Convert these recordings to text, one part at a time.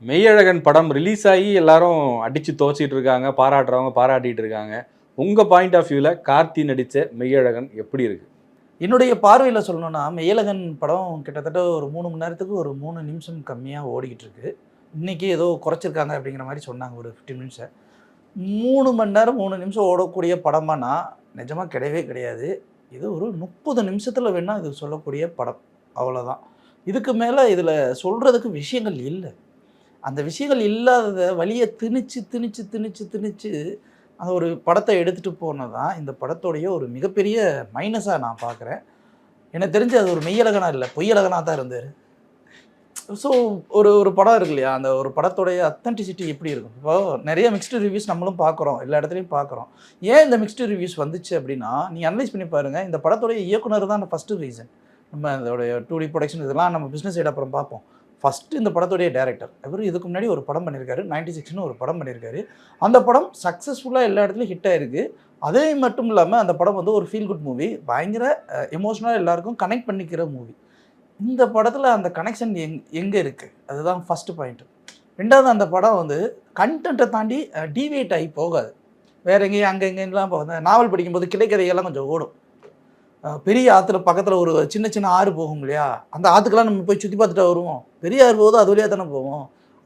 மெய்யழகன் படம் ரிலீஸ் ஆகி எல்லாரும் அடிச்சு துவச்சிட்டு இருக்காங்க, பாராட்டுறவங்க பாராட்டிட்டு இருக்காங்க. உங்க பாயிண்ட் ஆஃப் வியூல கார்த்தி நடிச்ச மெய்யழகன் எப்படி இருக்கு? என்னுடைய பார்வையில சொல்லணும்னா, மெய்யழகன் படம் கிட்டத்தட்ட ஒரு 3 மணி நேரத்துக்கு ஒரு 3 நிமிஷம் கம்மியா ஓடிக்கிட்டு இருக்கு. இன்னைக்கு ஏதோ குறைச்சிருக்காங்க அப்படிங்கிற மாரி சொன்னாங்க ஒரு 15 மினிட்ஸ. 3 மணி நேரம் 3 நிமிஷம் ஓடக்கூடிய படமானா, நிஜமா கிடையவே கிடையாது. இது ஒரு 30 நிமிஷத்துல வேணா இது சொல்லக்கூடிய படம். அவ்வளோதான். இதுக்கு மேல இதுல சொல்றதுக்கு விஷயங்கள் இல்ல. அந்த விஷயங்கள் இல்லாதத வலிய திணிச்சு, திணிச்சு, திணிச்சு, திணிச்சு அந்த ஒரு படத்த எடுத்துட்டு போனது தான் இந்த படத்தோடைய ஒரு மிகப்பெரிய மைனஸா நான் பார்க்குறேன். எனக்கு தெரிஞ்சு அது ஒரு மெய்யழகனா இல்ல, பொய்யழகனா தான் இருந்தாரு. ஸோ ஒரு ஒரு படம் இருக்கு இல்லையா? அந்த ஒரு படத்தோடைய அத்தென்டிசிட்டி எப்படி இருக்கும்? இப்போ நெறைய மிக்ஸ்டு ரிவ்யூஸ் நம்மளும் பார்க்குறோம். எல்லா இடத்துலயும் பார்க்குறோம். ஏன் இந்த மிக்ஸ்டு ரிவ்யூஸ் வந்துச்சு அப்படின்னா, நீங்க அனலைஸ் பண்ணி பாருங்க. இந்த படத்தோடைய இயக்குனர் தான் ஃபர்ஸ்ட்டு ரீசன். நம்ம அதோடைய 2டி புரொடக்ஷன் இதெல்லாம் நம்ம பிசினஸ் சைடு அப்புறம் பார்ப்போம். ஃபர்ஸ்ட்டு இந்த படத்துடைய டைரக்டர். அவரு இதுக்கு முன்னாடி ஒரு படம் பண்ணியிருக்காரு. 96ன்னு ஒரு படம் பண்ணியிருக்காரு. அந்த படம் சக்ஸஸ்ஃபுல்லா எல்லா இடத்துலயும் ஹிட் ஆயிருக்கு. அதே மட்டும் இல்லாம அந்த படம் வந்து ஒரு ஃபீல் குட் மூவி. பயங்கர எமோஷனலா எல்லாருக்கும் கனெக்ட் பண்ணிக்கிற மூவி. இந்த படத்துல அந்த கனெக்ஷன் எங்க இருக்கு? அதுதான் ஃபர்ஸ்ட் பாயிண்ட். 2வது அந்த படம் வந்து கன்டென்ட்ட தாண்டி டீவியேட் ஆகி போகாது. வேற எங்கேயும் அங்க இங்கலாம் போகாது. நாவல் படிக்கும்போது கிளைக்கதைகள்லாம் கொஞ்சம் ஓடும். பெரிய ஆத்துல பக்கத்துல ஒரு சின்ன சின்ன ஆறு போகும் இல்லையா? அந்த ஆத்துக்கெல்லாம் நம்ம போய் சுத்தி பார்த்துட்டா வருவோம். பெரிய ஆறு போகுதோ அது வழியா தானே போவோம்.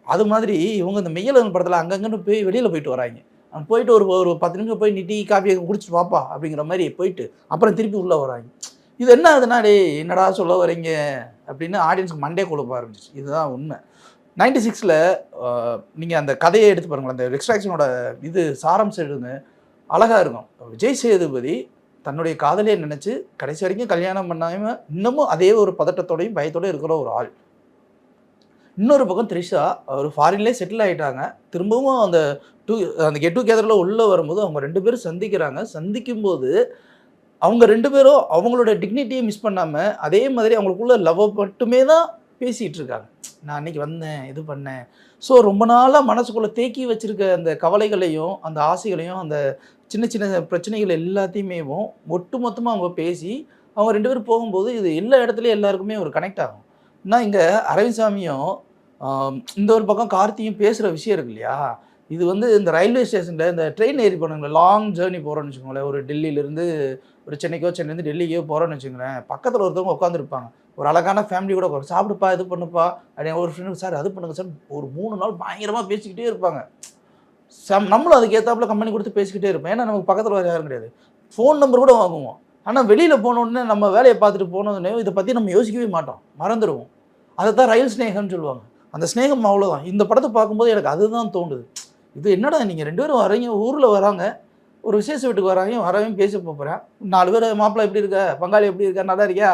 அது மாதிரி இவங்க இந்த மெய்யழகன் படத்துல அங்கங்கன்னு போய் வெளியில போயிட்டு வராய்ங்க. போயிட்டு ஒரு ஒரு 10 நிமிஷம் போய் நீ டீ, காஃபிய குடிச்சிட்டு வாப்பா அப்படிங்கிற மாரி போயிட்டு, அப்புறம் திருப்பி உள்ள வராய்ங்க. இது என்ன ஆகுதுன்னா, "டேய் என்னடா சொல்ல வரீங்க?" அப்படின்னு ஆடியன்ஸ்க்கு மண்டைய குழப்ப ஆரம்பிச்சுச்சு. இதுதான் உண்மை. 96ல நீங்க அந்த கதைய எடுத்து பாருங்களேன். அந்த எக்ஸ்ட்ராக்ஷனோட இது சாராம்சம் எடுங்க. அழகா இருக்கும். விஜய் சேதுபதி தன்னுடைய காதலிய நினைச்சு கடைசி வரைக்கும் கல்யாணம் பண்ணாம இன்னமும் அதே ஒரு பதட்டத்தோடையும் பயத்தோடயும் இருக்கிற ஒரு ஆள். இன்னொரு பக்கம் த்ரிஷா ஒரு ஃபாரின்லேயே செட்டில் ஆகிட்டாங்க. திரும்பவும் அந்த கெட் டுகெதர்ல உள்ள வரும்போது அவங்க 2 பேரும் சந்திக்கிறாங்க. சந்திக்கும்போது அவங்க 2 பேரும் அவங்களோட டிக்னிட்டியை மிஸ் பண்ணாம அதே மாதிரி அவங்களுக்குள்ள லவ் மட்டுமே தான் பேசிட்டு இருக்காங்க. நான் அன்னைக்கு வந்தேன், இது பண்ணேன். ஸோ ரொம்ப நாளா மனசுக்குள்ள தேக்கி வச்சிருக்க அந்த கவலைகளையும், அந்த ஆசைகளையும், அந்த சின்ன சின்ன பிரச்சனைகள் எல்லாத்தையுமேவும் ஒட்டுமொத்தமா அவங்க பேசி, அவங்க 2 பேரும் போகும்போது இது எல்லா இடத்துலயும் எல்லாருக்குமே ஒரு கனெக்ட் ஆகும். ஏன்னா இங்க அரவிந்த் சாமியும், இந்த ஒரு பக்கம் கார்த்தியும் பேசுற விஷயம் இருக்கு இல்லையா? இது வந்து இந்த ரயில்வே ஸ்டேஷன்ல இந்த ட்ரெயின் ஏறி போனாங்கல்ல, லாங் ஜர்னி போறோம்னு வச்சுக்கோங்களேன். ஒரு டெல்லியிலிருந்து ஒரு சென்னைக்கோ, சென்னையிலேருந்து டெல்லிக்கோ போறோம்னு வச்சுக்கோங்களேன். பக்கத்துல ஒருத்தவங்க உட்காந்துருப்பாங்க. ஒரு அழகான ஃபேமிலி கூட உட்காந்து சாப்பிடுப்பா, இது பண்ணுப்பா அப்படின்னு ஒரு ஃப்ரெண்டு சார் அது பண்ணுங்க சார். ஒரு 3 நாள் பயங்கரமா பேசிக்கிட்டே இருப்பாங்க. நம்மளும் அதுக்கு ஏத்தாப்புல கம்பெனி கொடுத்து பேசிக்கிட்டே இருப்போம். ஏன்னா நமக்கு பக்கத்துல வேற யாரும் கிடையாது. ஃபோன் நம்பர் கூட வாங்குவோம். ஆனா வெளியில போன உடனே நம்ம வேலைய பார்த்துட்டு போனோடனே இத பத்தி நம்ம யோசிக்கவே மாட்டோம். மறந்துருவோம். அதத்தான் ரயில் ஸ்நேகம்னு சொல்லுவாங்க. அந்த ஸ்நேகம் அவ்வளோதான். இந்த படத்த பார்க்கும்போது எனக்கு அதுதான் தோணுது. இது என்னடா நீங்க 2 பேரும் வரீங்க, ஊர்ல வராங்க. ஒரு விசேஷ வீட்டுக்கு வராங்க, வரவன் பேச போறேன். 4 பேர் மாப்பிள்ளை எப்படி இருக்க? பங்காளி எப்படி இருக்க? நல்லா இருக்கியா?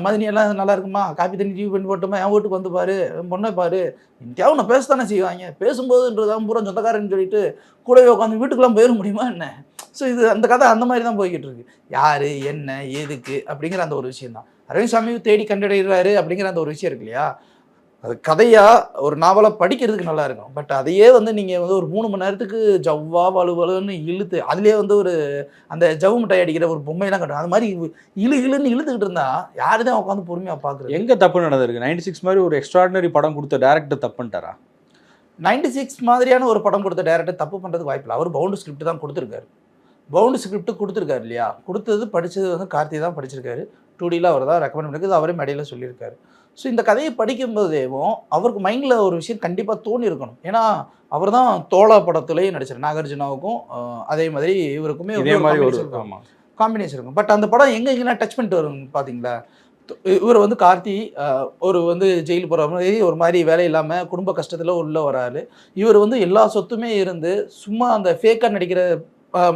மதினி எல்லாம் நல்லா இருக்குமா? காப்பி தண்ணி டிவி பண்ணி போட்டுமா? என் வீட்டுக்கு வந்து பாரு, என் பொண்ணை பாரு. என்கிட்டயாவது ஒண்ணு பேசத்தானே செய்வாங்க. பேசும்போதுன்றதான் பூரா சொந்தக்காரன்னு சொல்லிட்டு கூடவே உட்காந்து வீட்டுக்குலாம் போயிட முடியுமா என்ன? ஸோ இது அந்த கதை அந்த மாதிரி தான் போய்க்கிட்டு இருக்கு. யாரு, என்ன, எதுக்கு அப்படிங்கிற அந்த ஒரு விஷயம் தான். அரவிந்த் சாமியும் தேடி கண்டடைகிறாரு அப்படிங்கிற அந்த ஒரு விஷயம் இருக்கு இல்லையா? அது கதையா ஒரு நாவலா படிக்கிறதுக்கு நல்லா இருக்கும். பட் அதையே வந்து நீங்க வந்து ஒரு 3 மணி நேரத்துக்கு ஜவ்வா வலுவலுன்னு இழுத்து, அதிலேயே வந்து ஒரு அந்த ஜவ்வு மிட்டாய் அடிக்கிற ஒரு பொம்மையெல்லாம் காட்டுவாங்க. அது மாதிரி இழுன்னு இழுத்துக்கிட்டு இருந்தா யாரு தான் உட்காந்து பொறுமையா பார்க்குறது? எங்க தப்பு நடந்திருக்கு? 96 மாதிரி ஒரு எக்ஸ்ட்ராடினரி படம் கொடுத்த டைரக்டர் தப்பு பண்ணிட்டாரா? 96 மாதிரியான ஒரு படம் கொடுத்த டைரக்டர் தப்பு பண்றதுக்கு வாய்ப்பில்ல. அவர் பவுண்ட் ஸ்கிரிப்ட் தான் கொடுத்துருக்காரு. பவுண்ட் ஸ்கிரிப்ட் கொடுத்துருக்காரு இல்லையா? கொடுத்தது படிச்சது வந்து கார்த்தி தான் படிச்சிருக்காரு. 2Dல அவர் தான் ரெக்கமெண்ட் பண்ணிருக்குது. அவரே மேடையில சொல்லியிருக்காரு. ஸோ இந்த கதையை படிக்கும்போதேவும் அவருக்கு மைண்டில் ஒரு விஷயம் கண்டிப்பாக தோணி இருக்கணும். ஏன்னா அவர் தான் தோழா படத்துலேயும் நடிச்சார். நாகார்ஜுனாவுக்கும் அதே மாதிரி இவருக்குமே இதே மாதிரி ஒரு காம்பினேஷன் இருக்கும். பட் அந்த படம் எங்கெங்கெல்லாம் டச் பண்ணிட்டு வரும் பார்த்தீங்களா? இவர் வந்து கார்த்தி ஒரு வந்து ஜெயிலுக்கு போகிற மாதிரி ஒரு மாதிரி வேலை இல்லாமல் குடும்ப கஷ்டத்தில் உள்ள வராரு. இவர் வந்து எல்லா சொத்துமே இருந்து சும்மா அந்த ஃபேக்காக நடிக்கிற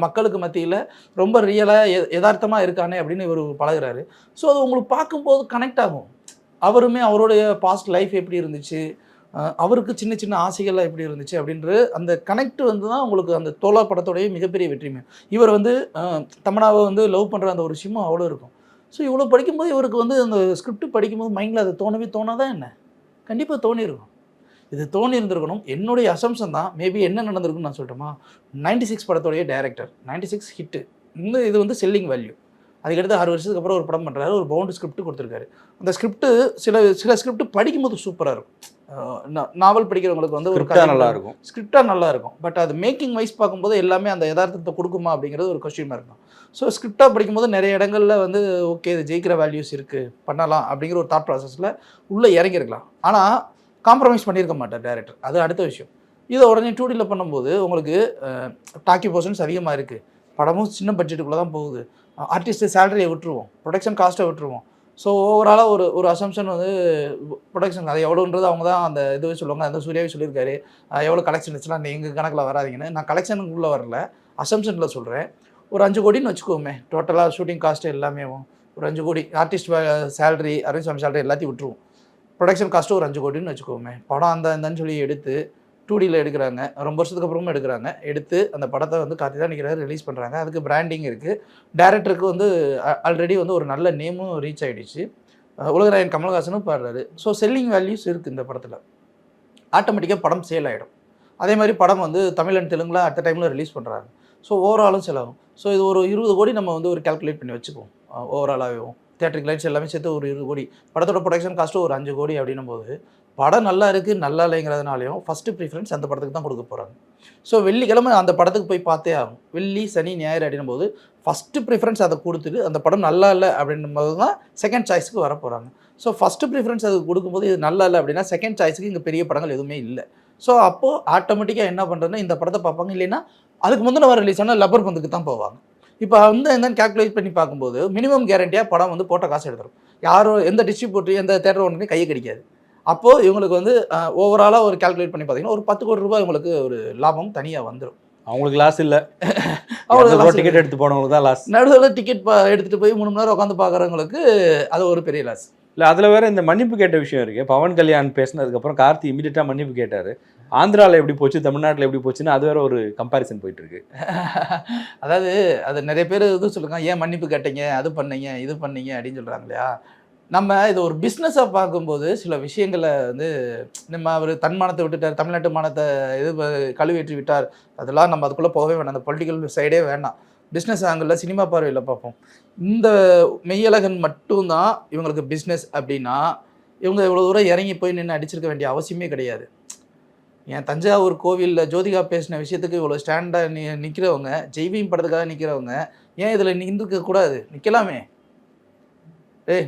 மக்களுக்கு மத்தியில் ரொம்ப ரியலாக யதார்த்தமாக இருக்கானே அப்படின்னு இவர் பழகுறாரு. ஸோ அது உங்களுக்கு பார்க்கும்போது கனெக்ட் ஆகும். அவருமே அவருடைய பாஸ்ட் லைஃப் எப்படி இருந்துச்சு, அவருக்கு சின்ன சின்ன ஆசைகள்லாம் எப்படி இருந்துச்சு அப்படின்ற அந்த கனெக்ட் வந்து தான் உங்களுக்கு அந்த தோழா படத்தோடைய மிகப்பெரிய வெற்றியுமே. இவர் வந்து தமன்னாவை வந்து லவ் பண்ணுற அந்த ஒரு விஷயமும் அவ்வளோ இருக்கும். ஸோ இவ்வளோ படிக்கும்போது இவருக்கு வந்து அந்த ஸ்கிரிப்ட் படிக்கும்போது மைண்டில் அது தோணவே தோணாதான் என்ன? கண்டிப்பாக தோணியிருக்கும். இது தோணி இருந்திருக்கணும். என்னுடைய அசம்ஷன் தான். மேபி என்ன நடந்திருக்குன்னு நான் சொல்லட்டுமா? 96 படத்தோடைய டைரக்டர். 96 ஹிட்டு. இது வந்து செல்லிங் வேல்யூ. அதுக்கடுத்து 6 வருஷத்துக்கு அப்புறம் ஒரு படம் பண்ணுறாரு, ஒரு பவுண்டு ஸ்கிரிப்ட் கொடுத்துருக்காரு. அந்த ஸ்கிரிப்ட் சில ஸ்கிரிப்ட் படிக்கும்போது சூப்பராக இருக்கும். நாவல் படிக்கிறவங்களுக்கு வந்து ஒரு ஸ்கிரிப்டா நல்லா இருக்கும். ஸ்கிரிப்டாக நல்லா இருக்கும். பட் அது மேக்கிங் வைஸ் பார்க்கும்போது எல்லாமே அந்த யதார்த்தத்தை கொடுக்குமா அப்படிங்கிறது ஒரு கொஸ்டின் மார்க் தான். ஸோ ஸ்கிரிப்டாக படிக்கும்போது நிறைய இடங்கள்ல வந்து ஓகே இது ஜெயிக்கிற வேல்யூஸ் இருக்குது, பண்ணலாம் அப்படிங்கிற ஒரு தாட் ப்ராசஸில் உள்ளே இறங்கியிருக்கலாம். ஆனால் காம்ப்ரமைஸ் பண்ணியிருக்க மாட்டார் டேரக்டர், அது அடுத்த விஷயம். இதை உடனே 2Dல பண்ணும்போது உங்களுக்கு டாக்கி போர்ஷன்ஸ் அதிகமாக இருக்குது, படமும் சின்ன பட்ஜெட்டுக்குள்ளே தான் போகுது, ஆர்டிஸ்ட்டு சேலரியை விட்டுருவோம், ப்ரொடக்ஷன் காஸ்ட்டை விட்டுருவோம். ஸோ ஓவராலாக ஒரு அசம்ஷன் வந்து ப்ரொடக்ஷன் அது எவ்வளோன்றது அவங்க தான் அந்த இதுவே சொல்லுவாங்க. அந்த சூர்யாவே சொல்லியிருக்காரு, எவ்வளோ கலெக்ஷன் வச்சுலாம் எங்கள் கணக்கில் வராதிங்கன்னு. நான் கலெக்ஷனுக்குள்ளே வரல, அசம்ஷனில் சொல்கிறேன். ஒரு 5 கோடின்னு வச்சுக்கோமே, டோட்டலாக ஷூட்டிங் காஸ்ட்டு எல்லாமே ஒரு 5 கோடி, ஆர்டிஸ்ட் சேலரி, அரவிந்த் சாமி சேலரி எல்லாத்தையும் விட்டுருவோம், ப்ரொடக்ஷன் காஸ்ட்டு ஒரு 5 கோடின்னு வச்சுக்கோமே. படம் இந்தன்னு சொல்லி எடுத்து 2Dல எடுக்கிறாங்க, ரொம்ப வருஷத்துக்கு அப்புறமும் எடுக்கிறாங்க. எடுத்து அந்த படத்தை வந்து கார்த்தி தான் நிற்கிறாரு, ரிலீஸ் பண்ணுறாங்க. அதுக்கு பிராண்டிங் இருக்குது, டேரக்டருக்கு வந்து ஆல்ரெடி வந்து ஒரு நல்ல நேமும் ரீச் ஆகிடுச்சு, உலகநாயகன் கமல்ஹாசனும் பாடுறாரு. ஸோ செல்லிங் வேல்யூஸ் இருக்குது இந்த படத்தில், ஆட்டோமேட்டிக்காக படம் சேல் ஆகிடும். அதே மாதிரி படம் வந்து தமிழ் அண்ட் தெலுங்குல அட் டைமில் ரிலீஸ் பண்ணுறாங்க. ஸோ ஓவராலும் செலவும். ஸோ இது ஒரு 20 கோடி நம்ம வந்து ஒரு கால்குலேட் பண்ணி வச்சுக்குவோம். ஓவராலாகவும் தியேட்டருக்கு லைட்ஸ் எல்லாமே சேர்த்து ஒரு 20 கோடி, படத்தோட ப்ரொடக்ஷன் காஸ்ட்டு ஒரு 5 கோடி அப்படின்னும் போது, படம் நல்லா இருக்குது நல்லா இல்லைங்கிறதுனாலையும் ஃபஸ்ட்டு ப்ரிஃபரன்ஸ் அந்த படத்துக்கு தான் கொடுக்க போகிறாங்க. ஸோ வெள்ளிக்கிழமை அந்த படத்துக்கு போய் பார்த்தே ஆகும். வெள்ளி சனி ஞாயிறு அப்படின்னும் போது ஃபஸ்ட்டு ப்ரிஃபரன்ஸ் அதை கொடுத்துட்டு அந்த படம் நல்லா இல்லை அப்படின்னும் போது தான் செகண்ட் சாய்ஸுக்கு வர போகிறாங்க. ஸோ ஃபஸ்ட்டு ப்ரிஃபரன்ஸ் அது கொடுக்கும்போது இது நல்லா இல்லை அப்படின்னா செகண்ட் சாய்ஸுக்கு இங்கே பெரிய படங்கள் எதுவுமே இல்லை. ஸோ அப்போது ஆட்டோமேட்டிக்காக என்ன பண்ணுறதுன்னா இந்த படத்தை பார்ப்பாங்க, இல்லைன்னா அதுக்கு முந்தின வர ரிலீஸ் ஆனால் லப்பர் பந்துக்கு தான் போவாங்க. இப்போ வந்து என்னன்னு கால்குலேட் பண்ணி பார்க்கும்போது மினிமம் கேரண்டியாக படம் வந்து போட்ட காசு எடுத்துரும். யாரும் எந்த டிஸ்ட்ரிபியூட்டர் எந்த தேட்டர் ஒன்றுமே கையை கிடைக்காது. அப்போது இவங்களுக்கு வந்து ஓவராலாக ஒரு கால்குலேட் பண்ணி பார்த்தீங்கன்னா ஒரு 10 கோடி ரூபாய் இவங்களுக்கு ஒரு லாபம் தனியாக வந்துடும். அவங்களுக்கு லாஸ் இல்லை, அவ்வளோ டிக்கெட் எடுத்து போனவங்களுக்கு தான் லாஸ். நடுவில் டிக்கெட் எடுத்துகிட்டு போய் 3 மணி நேரம் உட்காந்து பார்க்குறவங்களுக்கு அது ஒரு பெரிய லாஸ். இல்லை, அதில் வேறு இந்த மன்னிப்பு கேட்ட விஷயம் இருக்குது. பவன் கல்யாண் பேசினதுக்கப்புறம் கார்த்தி இமீடியட்டாக மன்னிப்பு கேட்டார். ஆந்திராவில் எப்படி போச்சு, தமிழ்நாட்டில் எப்படி போச்சுன்னு அது வேறு ஒரு கம்பேரிசன் போயிட்டுருக்கு. அதாவது அது நிறைய பேர் இது சொல்லுங்க, ஏன் மன்னிப்பு கேட்டீங்க, அது பண்ணீங்க இது பண்ணீங்க அப்படின்னு சொல்கிறாங்க இல்லையா. நம்ம இது ஒரு பிஸ்னஸாக பார்க்கும்போது சில விஷயங்களை வந்து நம்ம அவர் தன்மானத்தை விட்டுட்டார், தமிழ்நாட்டு மானத்தை இது கழுவேற்றி விட்டார், அதெல்லாம் நம்ம அதுக்குள்ளே போகவே வேண்டாம், அந்த பொலிட்டிக்கல் சைடே வேண்டாம். பிஸ்னஸ் ஆங்கிளில் சினிமா பார்வையில் பார்ப்போம். இந்த மெய்யழகன் மட்டும்தான் இவங்களுக்கு பிஸ்னஸ் அப்படின்னா இவங்க இவ்வளோ தூரம் இறங்கி போய் நின்று அடிச்சிருக்க வேண்டிய அவசியமே கிடையாது. என் தஞ்சாவூர் கோவிலில் ஜோதிகா பேசின விஷயத்துக்கு இவ்வளோ ஸ்டாண்டாக நிற்கிறவங்க, ஜெய்பீம் படத்துக்காக நிற்கிறவங்க ஏன் இதில் நின்றுக்கக்கூடாது? நிற்கலாமே.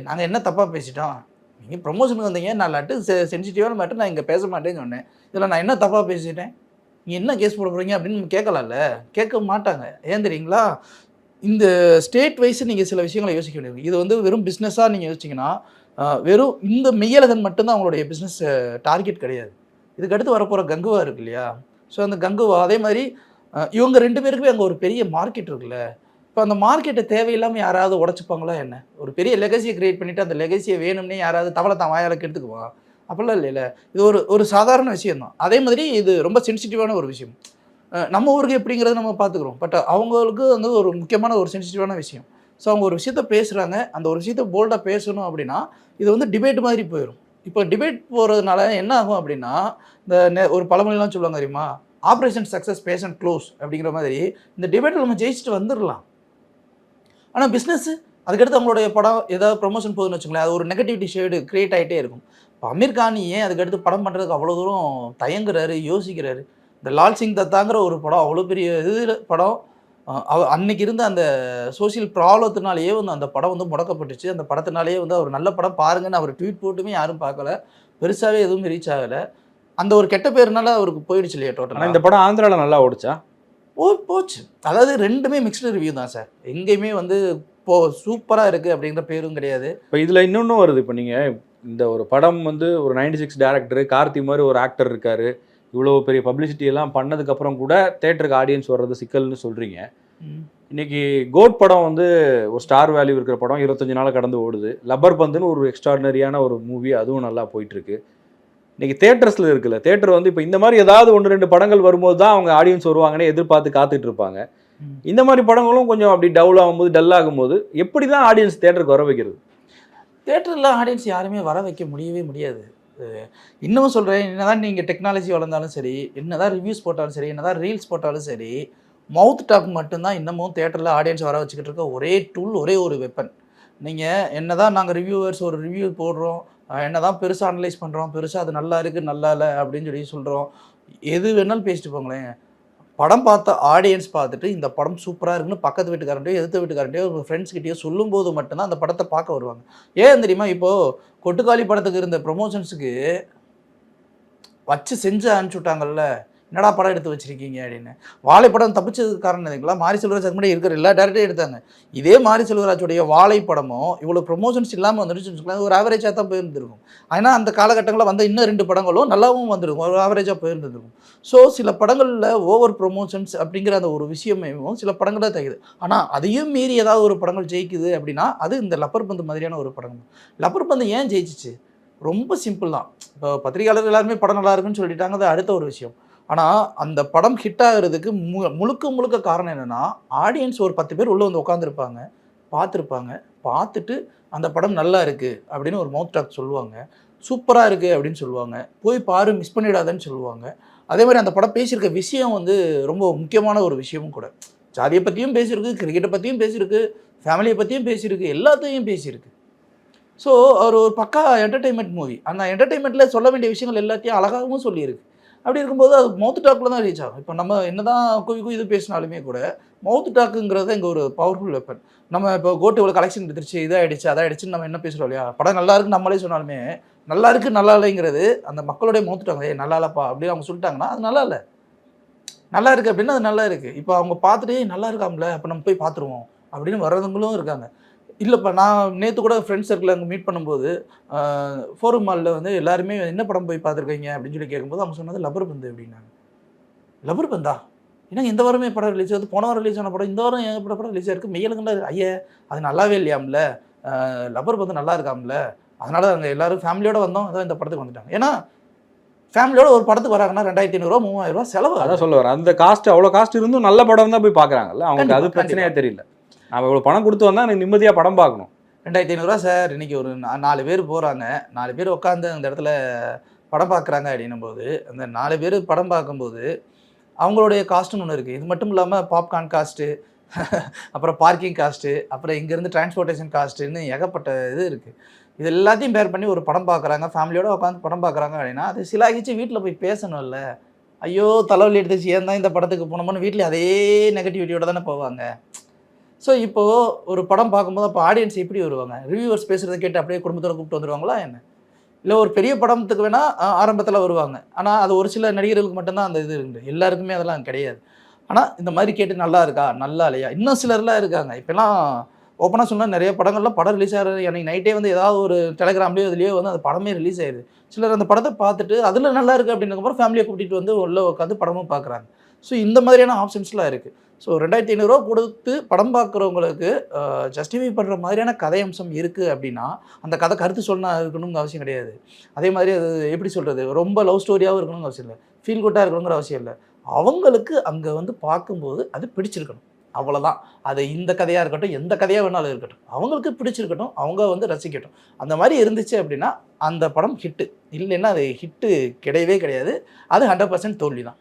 நாங்கள் என்ன தப்பாக பேசிட்டோம், நீங்கள் ப்ரொமோஷனுக்கு வந்தீங்க, நான் லட்டு சென்சிட்டிவான மேட்டர் நான் இங்கே பேச மாட்டேன்னு சொன்னேன், இதில் நான் என்ன தப்பாக பேசிட்டேன், நீங்கள் என்ன கேஸ் போட போகிறீங்க அப்படின்னு கேட்கலாம்ல. கேட்க மாட்டாங்க. ஏன் தெரியுங்களா, இந்த ஸ்டேட் வைஸ் நீங்கள் சில விஷயங்களை யோசிக்க வேண்டியது. இது வந்து வெறும் பிஸ்னஸாக நீங்கள் யோசிச்சிங்கன்னா வெறும் இந்த மெய்யழகன் மட்டும்தான் அவங்களுடைய பிஸ்னஸ் டார்கெட் கிடையாது. இதுக்கு அடுத்து வரப்போகிற கங்குவா இருக்கு இல்லையா. ஸோ அந்த கங்குவா அதே மாதிரி இவங்க 2 பேருக்குமே அங்கே ஒரு பெரிய மார்க்கெட் இருக்குல்ல. இப்போ அந்த மார்க்கெட்டை தேவையில்லாமல் யாராவது உடச்சிப்பாங்களா என்ன? ஒரு பெரிய லெகசியை க்ரியேட் பண்ணிவிட்டு அந்த லெகசியை வேணும்னே யாராவது தவளை தான் வாயால் கெடுத்துக்குவான்? அப்படிலாம் இல்லைல்ல. இது ஒரு சாதாரண விஷயம்தான். அதே மாதிரி இது ரொம்ப சென்சிட்டிவான ஒரு விஷயம். நம்ம ஊருக்கு எப்படிங்கிறத நம்ம பார்த்துக்குறோம். பட் அவங்களுக்கு வந்து ஒரு முக்கியமான ஒரு சென்சிட்டிவான விஷயம். ஸோ அவங்க ஒரு விஷயத்த பேசுகிறாங்க, அந்த ஒரு விஷயத்த போல்டாக பேசணும் அப்படின்னா இது வந்து டிபேட் மாதிரி போயிடும். இப்போ டிபேட் போகிறதுனால என்ன ஆகும் அப்படின்னா, ஒரு பழமொழிலாம் சொல்லுவாங்க தெரியுமா, ஆப்ரேஷன் சக்ஸஸ் பேஷண்ட் க்ளோஸ் அப்படிங்கிற மாதிரி இந்த டிபேட்டில் நம்ம ஜெயிச்சுட்டு வந்துடலாம். ஆனால் பிஸ்னஸ்ஸு அதுக்கடுத்து அவங்களுடைய படம் ஏதாவது ப்ரொமோஷன் போகுதுன்னு வச்சுங்களேன், அது ஒரு நெகட்டிவிட்டி ஷேடு க்ரியேட் ஆகிட்டே இருக்கும். இப்போ அமீர் கான் ஏன் அதுக்கடுத்து படம் பண்ணுறதுக்கு அவ்வளோ தூரம் தயங்குறாரு, யோசிக்கிறாரு? இந்த லால் சிங் தத்தாங்கிற ஒரு படம் அவ்வளோ பெரிய இது படம், அன்னைக்கு இருந்த அந்த சோசியல் ப்ராப்ளத்தினாலேயே வந்து அந்த படம் வந்து முடக்கப்பட்டுச்சு. அந்த படத்தினாலேயே வந்து அவர் நல்ல படம் பாருங்கன்னு அவர் ட்வீட் போட்டுமே யாரும் பார்க்கல, பெருசாகவே எதுவும் ரீச் ஆகலை. அந்த ஒரு கெட்ட பேருனால அவருக்கு போயிடுச்சு இல்லையா டோட்டலாக. இந்த படம் ஆந்திராவில் நல்லா ஓடிச்சா? போச்சு. அதாவது 2மே மிக்ஸ்டு ரிவ்யூ தான் சார். எங்கேயுமே வந்து சூப்பராக இருக்குது அப்படிங்கிற பேரும் கிடையாது. இப்போ இதில் இன்னொன்றும் வருது. இப்போ நீங்கள் இந்த ஒரு படம் வந்து ஒரு 96 டேரக்டரு, கார்த்தி மாதிரி ஒரு ஆக்டர் இருக்கார், இவ்வளோ பெரிய பப்ளிசிட்டி எல்லாம் பண்ணதுக்கப்புறம் கூட தேட்டருக்கு ஆடியன்ஸ் வர்றது சிக்கல்னு சொல்கிறீங்க. இன்றைக்கி கோட் படம் வந்து ஒரு ஸ்டார் வேல்யூ இருக்கிற படம் 25 நாள் கடந்து ஓடுது. லப்பர் பந்துன்னு ஒரு எக்ஸ்ட்ராடினரியான ஒரு மூவி, அதுவும் நல்லா போயிட்டுருக்கு. இன்றைக்கி தேட்டர்ஸில் இருக்குல்ல, தேட்டர் வந்து இப்போ இந்த மாதிரி ஏதாவது 1-2 படங்கள் வரும்போது தான் அவங்க ஆடியன்ஸ் வருவாங்கன்னு எதிர்பார்த்து காத்துட்டு இருப்பாங்க. இந்த மாதிரி படங்களும் கொஞ்சம் அப்படி டவுல் ஆகும்போது, டல் ஆகும்போது எப்படி தான் ஆடியன்ஸ் தேட்டருக்கு வர வைக்கிறது? தேட்டரில் ஆடியன்ஸ் யாருமே வர வைக்க முடியவே முடியாது. இன்னமும் சொல்கிறேன், என்னதான் நீங்கள் டெக்னாலஜி வளர்ந்தாலும் சரி, என்னதான் ரிவ்யூஸ் போட்டாலும் சரி, என்னதான் ரீல்ஸ் போட்டாலும் சரி, மவுத் டாக் மட்டும்தான் இன்னமும் தேட்டரில் ஆடியன்ஸ் வர வச்சுக்கிட்டு இருக்க ஒரே டூல், ஒரே ஒரு வெப்பன். நீங்கள் என்ன தான் நாங்கள் ரிவ்யூவர்ஸ் ஒரு ரிவ்யூ போடுறோம், என்ன தான் பெருசாக அனலைஸ் பண்ணுறோம், பெருசாக அது நல்லா இருக்குது நல்லா இல்லை அப்படின்னு சொல்லி சொல்கிறோம், எது வேணாலும் பேசிட்டு போங்களேன். படம் பார்த்த ஆடியன்ஸ் பார்த்துட்டு இந்த படம் சூப்பராக இருக்குன்னு பக்கத்து வீட்டுக்காரன்ட்டையோ எதிர்த்த வீட்டுக்காரன்ட்டையோ ஒரு ஃப்ரெண்ட்ஸ்கிட்டயோ சொல்லும்போது மட்டும்தான் அந்த படத்தை பார்க்க வருவாங்க. ஏன் தெரியுமா? இப்போது கொட்டுக்காளி படத்துக்கு இருந்த ப்ரொமோஷன்ஸுக்கு வச்சு செஞ்சு அனுப்பிச்சி விட்டாங்கல்ல, என்னடா படம் எடுத்து வச்சிருக்கீங்க அப்படின்னு. வாழை படம் தப்பிச்சதுக்கு காரணம் எதுங்களா? மாரி செல்வராஜ் அதுக்கு முன்னாடி இருக்கிற எல்லா டேரக்டரும் எடுத்தாங்க. இதே மாரி செல்வராஜுடைய வாழை படமும் இவ்வளோ ப்ரொமோஷன்ஸ் இல்லாமல் வந்துருச்சுன்னு வச்சுக்கோங்களேன், ஒரு ஆவரேஜாக தான் போயிருந்துருக்கும். ஆனால் அந்த காலகட்டங்களில் வந்த இன்னும் 2 படங்களும் நல்லாவும் வந்திருக்கும், ஒரு ஆவரேஜாக போயிருந்துருக்கும். ஸோ சில படங்களில் ஓவர் ப்ரொமோஷன்ஸ் அப்படிங்கிற அந்த ஒரு விஷயமும் சில படங்களில் தெரியுது. ஆனால் அதையும் மீறி ஏதாவது ஒரு படங்கள் ஜெயிக்குது அப்படின்னா அது இந்த லப்பர் பந்து மாதிரியான ஒரு படங்கள். லப்பர் பந்து ஏன் ஜெயிச்சிச்சு? ரொம்ப சிம்பிள் தான். இப்போ பத்திரிகையாளர் எல்லாருமே படம் நல்லா இருக்குன்னு சொல்லிட்டாங்க, அது அடுத்த ஒரு விஷயம். ஆனால் அந்த படம் ஹிட் ஆகிறதுக்கு முழுக்க முழுக்க காரணம் என்னென்னா, ஆடியன்ஸ் ஒரு 10 பேர் உள்ளே வந்து உட்காந்துருப்பாங்க, பார்த்துருப்பாங்க, பார்த்துட்டு அந்த படம் நல்லா இருக்குது அப்படின்னு ஒரு மவுத் டாக் சொல்லுவாங்க, சூப்பராக இருக்குது அப்படின்னு சொல்லுவாங்க, போய் பாரு மிஸ் பண்ணிடாதன்னு சொல்லுவாங்க. அதே மாதிரி அந்த படம் பேசியிருக்க விஷயம் வந்து ரொம்ப முக்கியமான ஒரு விஷயமும் கூட. ஜாதியை பற்றியும் பேசியிருக்கு, கிரிக்கெட்டை பற்றியும் பேசியிருக்கு, ஃபேமிலியை பற்றியும் பேசியிருக்கு, எல்லாத்தையும் பேசியிருக்கு. ஸோ ஒரு பக்கா என்டர்டெயின்மெண்ட் மூவி. அந்த என்டர்டெயின்மெண்ட்டில் சொல்ல வேண்டிய விஷயங்கள் எல்லாத்தையும் அழகாகவும் சொல்லியிருக்கு. அப்படி இருக்கும்போது அது மவுத் டாக்கில் தான் ரீச் ஆகும். இப்போ நம்ம என்ன தான் குவிது பேசினாலுமே கூட மவுத் டாக்குங்கிறது இங்கே ஒரு பவர்ஃபுல் வெப்பன். நம்ம இப்போ கோட்டு இவ்வளோ கலெக்ஷன் எடுத்துருச்சு, இதாகிடுச்சு அதாகிடுச்சுன்னு நம்ம என்ன பேசுகிறோம் இல்லையா? படம் நல்லா இருக்குன்னு நம்மளே சொன்னாலுமே நல்லா இருக்குது நல்லா இல்லைங்கிறது அந்த மக்களுடைய மவுத் டாக். நல்லா இல்லைப்பா அப்படின்னு அவங்க சொல்லிட்டாங்கன்னா அது நல்லா இல்லை, நல்லா இருக்குது அப்படின்னா அது நல்லா இருக்குது. இப்போ அவங்க பார்த்துட்டு நல்லா இருக்காம்ல அப்போ நம்ம போய் பார்த்துருவோம் அப்படின்னு வர்றவங்களும் இருக்காங்க. இல்லைப்பா நான் நேற்று கூட ஃப்ரெண்ட்ஸ் சர்க்கிள் அங்கே மீட் பண்ணும்போது ஃபோரம் மாலில் வந்து எல்லாருமே என்ன படம் போய் பார்த்துருக்கீங்க அப்படின்னு சொல்லி கேட்கும்போது அவங்க சொன்னது லப்பர் பந்து அப்படின்னாங்க. லப்பர் பந்தா? ஏன்னா இந்த வாரமே படம் ரிலீஸ் ஆகுது, போன வாரம் ரிலீஸ் ஆன படம் இந்த வாரம் எங்கள் படம் ரிலீஸ் ஆயிருக்கு, மெய்யலுங்கண்டா ஐயா அது நல்லாவே இல்லையாம்ல, லப்பர் பந்து நல்லா இருக்காம்ல, அதனால அங்கே எல்லோரும் ஃபேமிலியோடு வந்தோம், அதான் இந்த படத்துக்கு வந்துட்டாங்க. ஏன்னா ஃபேமிலியோட ஒரு படத்துக்கு வராங்கன்னா 2500 3000 செலவு. அதான் சொல்ல வரேன், அந்த காஸ்ட் அவ்வளோ காஸ்ட் இருந்தும் நல்ல படம் தான் போய் பார்க்குறாங்கல்ல, அவங்களுக்கு அது பிரச்சனையாக தெரியல. நம்ம இவ்வளோ பணம் கொடுத்து வந்தால் எனக்கு நிம்மதியாக படம் பார்க்கணும். 2500 சார். இன்றைக்கி ஒரு 4 பேர் போகிறாங்க, 4 பேர் உட்காந்து அந்த இடத்துல படம் பார்க்குறாங்க அப்படின்னும் போது அந்த 4 பேர் படம் பார்க்கும்போது அவங்களுடைய காஸ்ட்டுன்னு ஒன்று இருக்குது. இது மட்டும் இல்லாமல் பாப்கார்ன் காஸ்ட்டு, அப்புறம் பார்க்கிங் காஸ்ட்டு, அப்புறம் இங்கேருந்து டிரான்ஸ்போர்ட்டேஷன் காஸ்ட்டுன்னு ஏகப்பட்ட இது இருக்குது. இது எல்லாத்தையும் பேர் பண்ணி ஒரு படம் பார்க்குறாங்க, ஃபேமிலியோடு உட்காந்து படம் பார்க்குறாங்க அப்படின்னா அது சிலாகிச்சு வீட்டில் போய் பேசணும்ல. ஐயோ தலைவலி எடுத்துச்சு ஏன் தான் இந்த படத்துக்கு போனோம்னு வீட்டில் அதே நெகட்டிவிட்டியோடு தானே போவாங்க. ஸோ இப்போது ஒரு படம் பார்க்கும்போது அப்போ ஆடியன்ஸ் எப்படி வருவாங்க? ரிவ்யூவர்ஸ் பேசுகிறத கேட்டு அப்படியே குடும்பத்தோடு கூப்பிட்டு வந்துடுவாங்களா என்ன? இல்லை ஒரு பெரிய படத்துக்கு வேணால் ஆரம்பத்தில் வருவாங்க, ஆனால் அது ஒரு சில நடிகர்களுக்கு மட்டும்தான் அந்த இது இருக்குது, எல்லாருக்குமே அதெல்லாம் கிடையாது. ஆனால் இந்த மாதிரி கேட்டு நல்லா இருக்கா நல்லா இல்லையா, இன்னும் சிலர்லாம் இருக்காங்க. இப்போலாம் ஓப்பனாக சொன்னால் நிறைய படங்கள்லாம் படம் ரிலீஸ் ஆகிறது எனக்கு நைட்டே வந்து ஏதாவது ஒரு டெலகிராம்லேயோ இதுலேயோ வந்து அந்த படமே ரிலீஸ் ஆயிடுது. சிலர் அந்த படத்தை பார்த்துட்டு அதில் நல்லா இருக்குது அப்படின்னதுக்கப்புறம் ஃபேமிலியை கூட்டிகிட்டு வந்து உள்ளே உட்காந்து படமும் பார்க்குறாங்க. ஸோ இந்த மாதிரியான ஆப்ஷன்ஸ்லாம் இருக்குது. ஸோ 2500 கொடுத்து படம் பார்க்குறவங்களுக்கு ஜஸ்டிஃபை பண்ணுற மாதிரியான கதை அம்சம் இருக்குது அப்படின்னா அந்த கதை கருத்து சொன்னால் இருக்கணுங்கிற அவசியம் கிடையாது. அதே மாதிரி அது எப்படி சொல்கிறது, ரொம்ப லவ் ஸ்டோரியாகவும் இருக்கணுங்கிற அவசியம் இல்லை, ஃபீல் குட்டாக இருக்கணுங்கிற அவசியம் இல்லை. அவங்களுக்கு அங்கே வந்து பார்க்கும்போது அது பிடிச்சிருக்கணும், அவ்வளோதான். அது இந்த கதையாக இருக்கட்டும் எந்த கதையாக வேணாலும் இருக்கட்டும், அவங்களுக்கு பிடிச்சிருக்கட்டும், அவங்க வந்து ரசிக்கட்டும். அந்த மாதிரி இருந்துச்சு அப்படின்னா அந்த படம் ஹிட்டு. இல்லைன்னா அது ஹிட்டு கிடையவே கிடையாது, அது 100% தோல்வி தான்.